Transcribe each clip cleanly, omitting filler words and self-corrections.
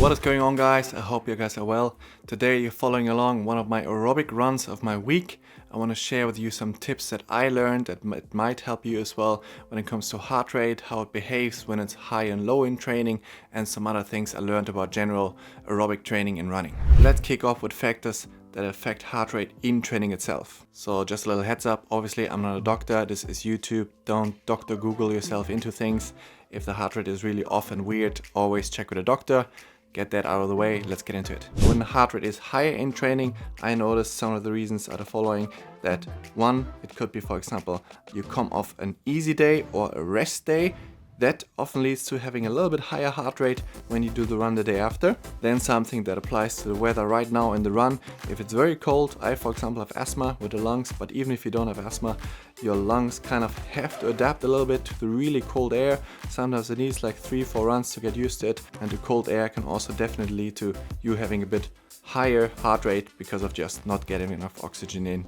What is going on, guys? I hope you guys are well. Today you're following along one of my aerobic runs of my week. I want to share with you some tips that I learned that might help you as well when it comes to heart rate, how it behaves when it's high and low in training, and some other things I learned about general aerobic training and running. Let's kick off with factors that affect heart rate in training itself. So just a little heads up, obviously I'm not a doctor, this is YouTube. Don't Dr. Google yourself into things. If the heart rate is really off and weird, always check with a doctor. Get that out of the way, let's get into it. When the heart rate is higher in training, I noticed some of the reasons are the following. That one, it could be, for example, you come off an easy day or a rest day. That often leads to having a little bit higher heart rate when you do the run the day after. Then something that applies to the weather right now in the run. If it's very cold, I for example have asthma with the lungs, but even if you don't have asthma, your lungs kind of have to adapt a little bit to the really cold air. Sometimes it needs like 3-4 runs to get used to it, and the cold air can also definitely lead to you having a bit higher heart rate because of just not getting enough oxygen in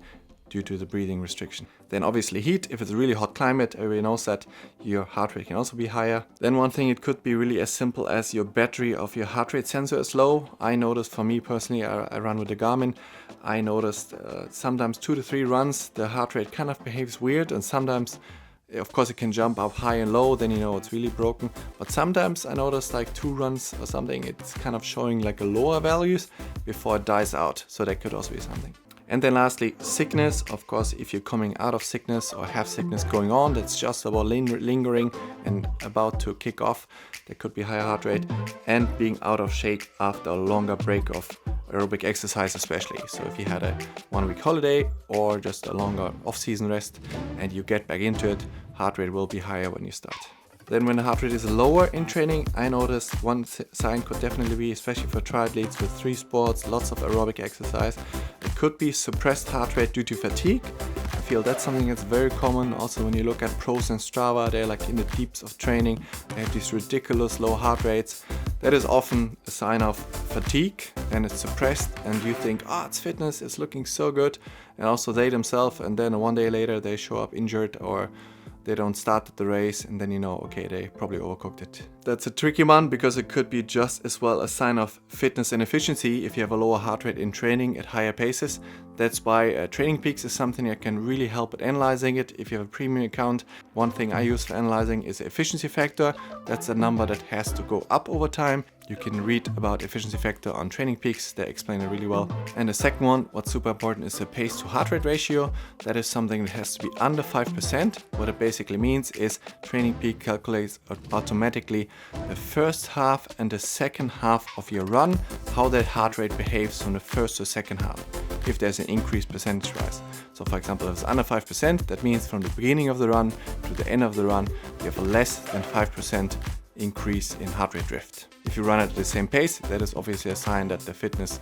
due to the breathing restriction. Then obviously heat, if it's a really hot climate, everybody knows that your heart rate can also be higher. Then one thing, it could be really as simple as your battery of your heart rate sensor is low. I noticed for me personally, I run with the Garmin, I noticed sometimes 2 to 3 runs, the heart rate kind of behaves weird, and sometimes of course it can jump up high and low, then you know it's really broken. But sometimes I noticed like 2 runs or something, it's kind of showing like a lower values before it dies out. So that could also be something. And then lastly, sickness. Of course, if you're coming out of sickness or have sickness going on, that's just about lingering and about to kick off, there could be higher heart rate, and being out of shape after a longer break of aerobic exercise especially. So if you had a 1-week holiday or just a longer off-season rest and you get back into it, heart rate will be higher when you start. Then when the heart rate is lower in training, I noticed one sign could definitely be, especially for triathletes with 3 sports, lots of aerobic exercise, it could be suppressed heart rate due to fatigue. I feel that's something that's very common. Also when you look at pros and Strava, they're like in the deeps of training, they have these ridiculous low heart rates. That is often a sign of fatigue, and it's suppressed, and you think, it's fitness, it's looking so good, and also they themselves, and then one day later they show up injured or they don't start the race, and then you know, okay, they probably overcooked it. That's a tricky one because it could be just as well a sign of fitness inefficiency if you have a lower heart rate in training at higher paces. That's why Training Peaks is something that can really help at analyzing it. If you have a premium account, one thing I use for analyzing is the efficiency factor. That's a number that has to go up over time. You can read about efficiency factor on Training Peaks, they explain it really well. And the second one, what's super important, is the pace to heart rate ratio. That is something that has to be under 5%. What it basically means is Training Peak calculates automatically the first half and the second half of your run, how that heart rate behaves from the first to second half, if there's an increased percentage rise. So for example, if it's under 5%, that means from the beginning of the run to the end of the run, you have a less than 5% increase in heart rate drift. If you run at the same pace, that is obviously a sign that the fitness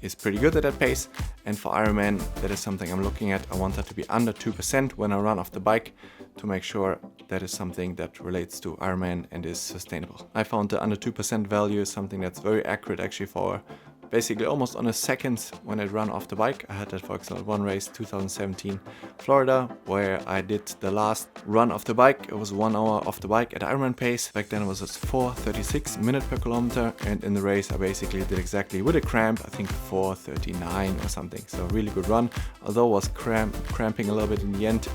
is pretty good at that pace. And for Ironman, that is something I'm looking at. I want that to be under 2% when I run off the bike to make sure that is something that relates to Ironman and is sustainable. I found the under 2% value is something that's very accurate actually for basically almost on a second when I run off the bike. I had that for example one race 2017 Florida where I did the last run off the bike. It was 1 hour off the bike at Ironman pace. Back then it was at 4:36 minutes per kilometer, and in the race I basically did exactly with a cramp, I think 4:39 or something. So really good run, although I was cramping a little bit in the end,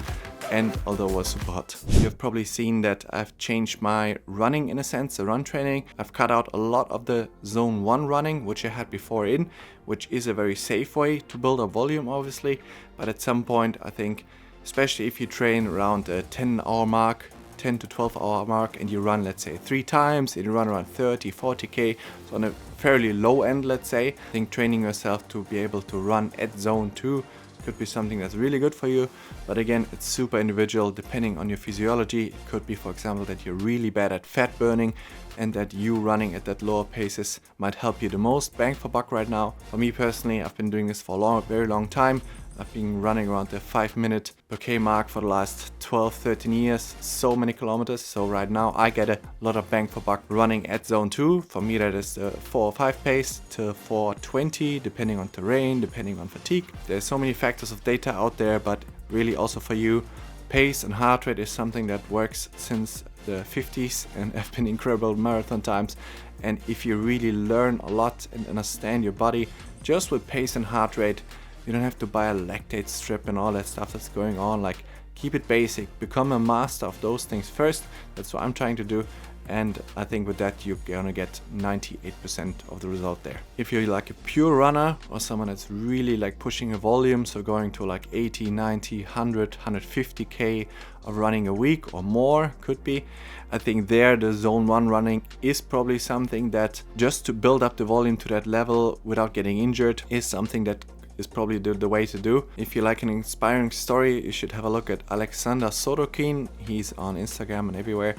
and although it was super hot. You've probably seen that I've changed my running in a sense, the run training. I've cut out a lot of the zone 1 running, which I had before in, which is a very safe way to build up volume obviously, but at some point I think, especially if you train around the 10-hour mark, 10 to 12 hour mark, and you run let's say 3 times and you run around 30-40k, so on a fairly low end let's say, I think training yourself to be able to run at zone 2 could be something that's really good for you. But again, it's super individual depending on your physiology. It could be, for example, that you're really bad at fat burning and that you running at that lower paces might help you the most. Bang for buck right now. For me personally, I've been doing this for a very long time. I've been running around the 5-minute per K mark for the last 12-13 years, so many kilometers. So right now I get a lot of bang for buck running at zone 2. For me that is the 4 or 5 pace to 4:20, depending on terrain, depending on fatigue. There's so many factors of data out there, but really also for you, Pace and heart rate is something that works since the 50s and have been incredible marathon times. And if you really learn a lot and understand your body just with pace and heart rate, you don't have to buy a lactate strip and all that stuff that's going on. Like, keep it basic, become a master of those things first. That's what I'm trying to do. And I think with that, you're gonna get 98% of the result there. If you're like a pure runner or someone that's really like pushing a volume, so going to like 80, 90, 100, 150K of running a week or more, could be. I think there the zone 1 running is probably something that, just to build up the volume to that level without getting injured, is something that is probably the way to do. If you like an inspiring story, you should have a look at Alexander Sorokin. He's on Instagram and everywhere.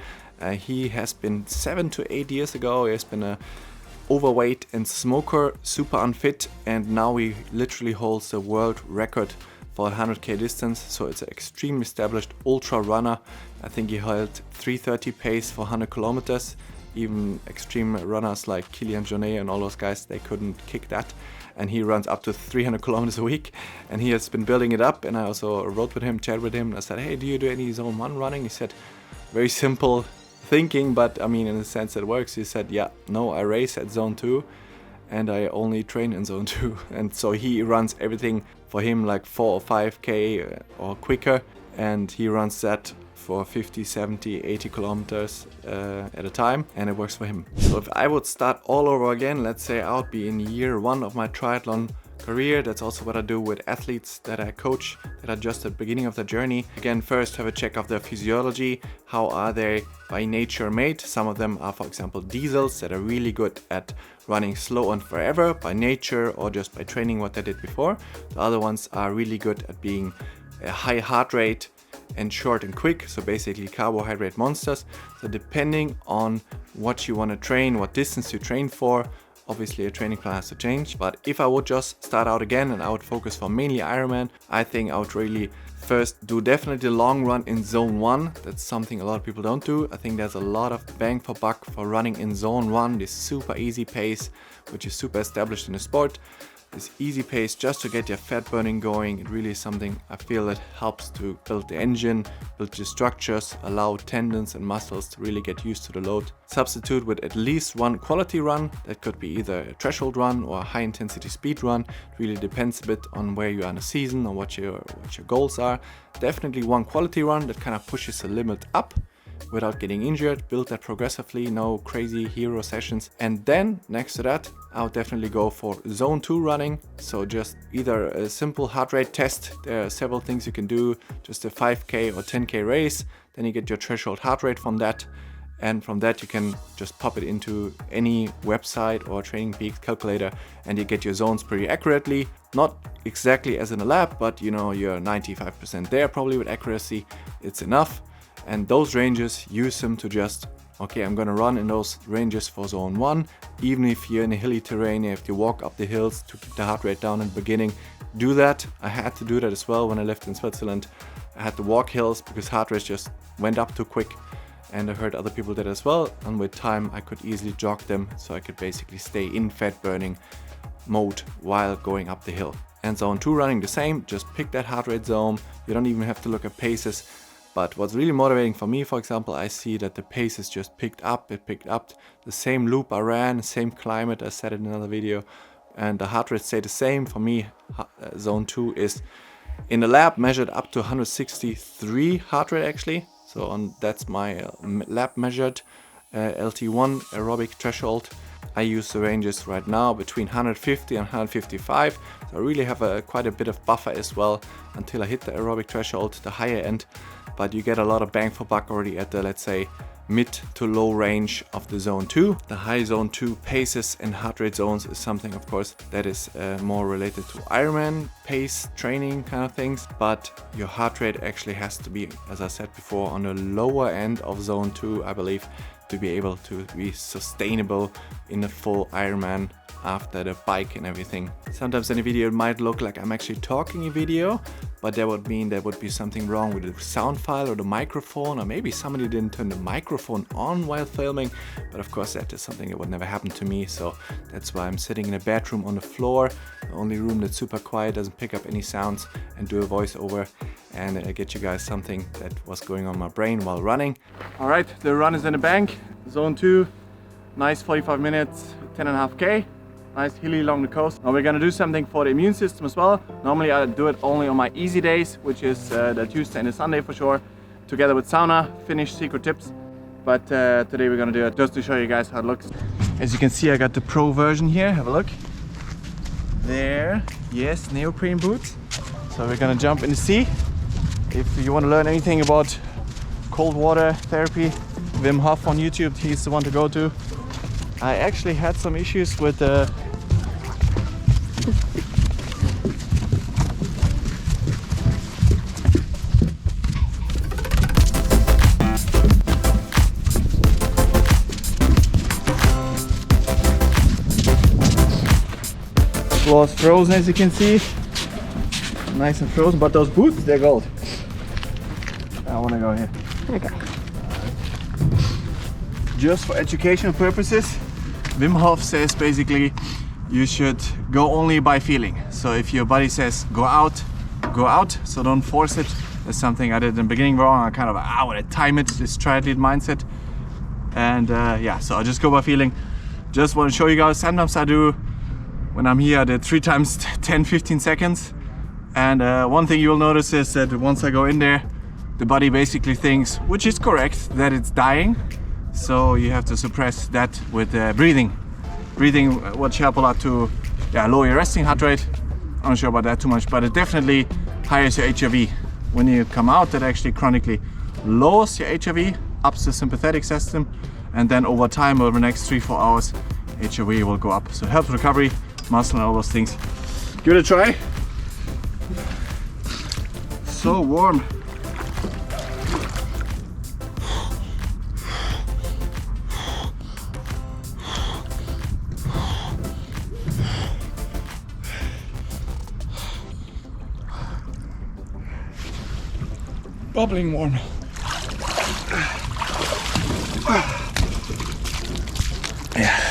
He has been 7 to 8 years ago, he has been a overweight and smoker, super unfit, and now he literally holds the world record for 100k distance. So it's an extremely established ultra runner. I think he held 3:30 pace for 100 kilometers. Even extreme runners like Kilian Jornet and all those guys, they couldn't kick that. And he runs up to 300 kilometers a week, and he has been building it up. And I also wrote with him, chatted with him, and I said, hey, do you do any zone 1 running? He said, very simple thinking, but I mean, in the sense it works. He said, yeah, no, I race at zone 2 and I only train in zone 2. And so he runs everything for him like 4 or 5k or quicker, and he runs that for 50, 70, 80 kilometers at a time, and it works for him. So if I would start all over again, let's say I would be in year 1 of my triathlon career. That's also what I do with athletes that I coach that are just at the beginning of the journey. Again, first have a check of their physiology. How are they by nature made? Some of them are, for example, diesels that are really good at running slow and forever by nature or just by training what they did before. The other ones are really good at being a high heart rate and short and quick, so basically carbohydrate monsters. So depending on what you want to train, what distance you train for, obviously a training plan has to change. But if I would just start out again and I would focus for mainly Ironman, I think I would really first do definitely the long run in zone 1. That's something a lot of people don't do. I think there's a lot of bang for buck for running in zone 1, this super easy pace, which is super established in the sport. This easy pace just to get your fat burning going. It really is something I feel that helps to build the engine, build your structures, allow tendons and muscles to really get used to the load. Substitute with at least one quality run. That could be either a threshold run or a high intensity speed run. It really depends a bit on where you are in the season or what your goals are. Definitely one quality run that kind of pushes the limit up without getting injured. Build that progressively, no crazy hero sessions. And then next to that, I'll definitely go for zone 2 running. So just either a simple heart rate test. There are several things you can do, just a 5k or 10k race. Then you get your threshold heart rate from that. And from that you can just pop it into any website or TrainingPeaks calculator and you get your zones pretty accurately. Not exactly as in a lab, but you know, you're 95% there probably with accuracy. It's enough. And those ranges, use them to just, okay, I'm gonna run in those ranges for zone 1. Even if you're in a hilly terrain, you have to walk up the hills to keep the heart rate down in the beginning. Do that. I had to do that as well when I lived in Switzerland. I had to walk hills because heart rate just went up too quick. And I heard other people did as well. And with time, I could easily jog them. So I could basically stay in fat burning mode while going up the hill. And zone 2 running the same, just pick that heart rate zone. You don't even have to look at paces. But what's really motivating for me, for example, I see that the pace is just picked up. It picked up the same loop I ran, same climate, I said it in another video. And the heart rate stayed the same. For me, zone 2 is in the lab measured up to 163 heart rate actually. So that's my lab measured LT1 aerobic threshold. I use the ranges right now between 150 and 155. So I really have quite a bit of buffer as well until I hit the aerobic threshold, the higher end. But you get a lot of bang for buck already at the, let's say, mid to low range of the zone 2. The high zone 2 paces and heart rate zones is something, of course, that is more related to Ironman pace training kind of things. But your heart rate actually has to be, as I said before, on the lower end of zone 2, I believe, to be able to be sustainable in a full Ironman after the bike and everything. Sometimes in a video it might look like I'm actually talking a video, but that would mean there would be something wrong with the sound file or the microphone, or maybe somebody didn't turn the microphone on while filming. But of course that is something that would never happen to me, so that's why I'm sitting in a bedroom on the floor, the only room that's super quiet, doesn't pick up any sounds, and do a voiceover. and get you guys something that was going on my brain while running. All right, the run is in the bank, zone 2, nice 45 minutes, 10.5K, nice hilly along the coast. Now we're gonna do something for the immune system as well. Normally I do it only on my easy days, which is the Tuesday and the Sunday for sure, together with sauna, finish secret tips. But today we're gonna do it just to show you guys how it looks. As you can see, I got the pro version here, have a look. There, yes, neoprene boots. So we're gonna jump in the sea. If you want to learn anything about cold water therapy, Wim Hof on YouTube, he's the one to go to. I actually had some issues with floor is frozen, as you can see. Nice and frozen, but those boots, they're gold. I want to go here. Okay. Just for educational purposes, Wim Hof says basically you should go only by feeling. So if your body says go out, go out. So don't force it. That's something I did in the beginning wrong. I kind of I want to time it, this triathlete mindset. And yeah, so I just go by feeling. Just want to show you guys. Sometimes I do, when I'm here, I did 3 times 10-15 seconds. And one thing you'll notice is that once I go in there, the body basically thinks, which is correct, that it's dying. So you have to suppress that with breathing. Breathing will help a lot to lower your resting heart rate. I'm not sure about that too much, but it definitely higher your HRV. When you come out, that actually chronically lowers your HRV, ups the sympathetic system, and then over time, over the next 3-4 hours, HRV will go up. So helps recovery, muscle, and all those things. Give it a try. So warm. Bubbling warm. Yeah.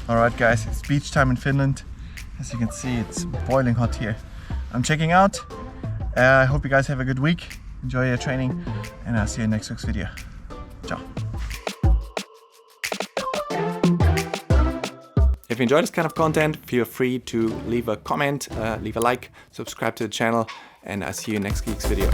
Alright guys, it's beach time in Finland. As you can see, it's boiling hot here. I'm checking out. I hope you guys have a good week. Enjoy your training, and I'll see you in next week's video. Ciao. If you enjoy this kind of content, feel free to leave a comment, leave a like, subscribe to the channel, and I'll see you in next week's video.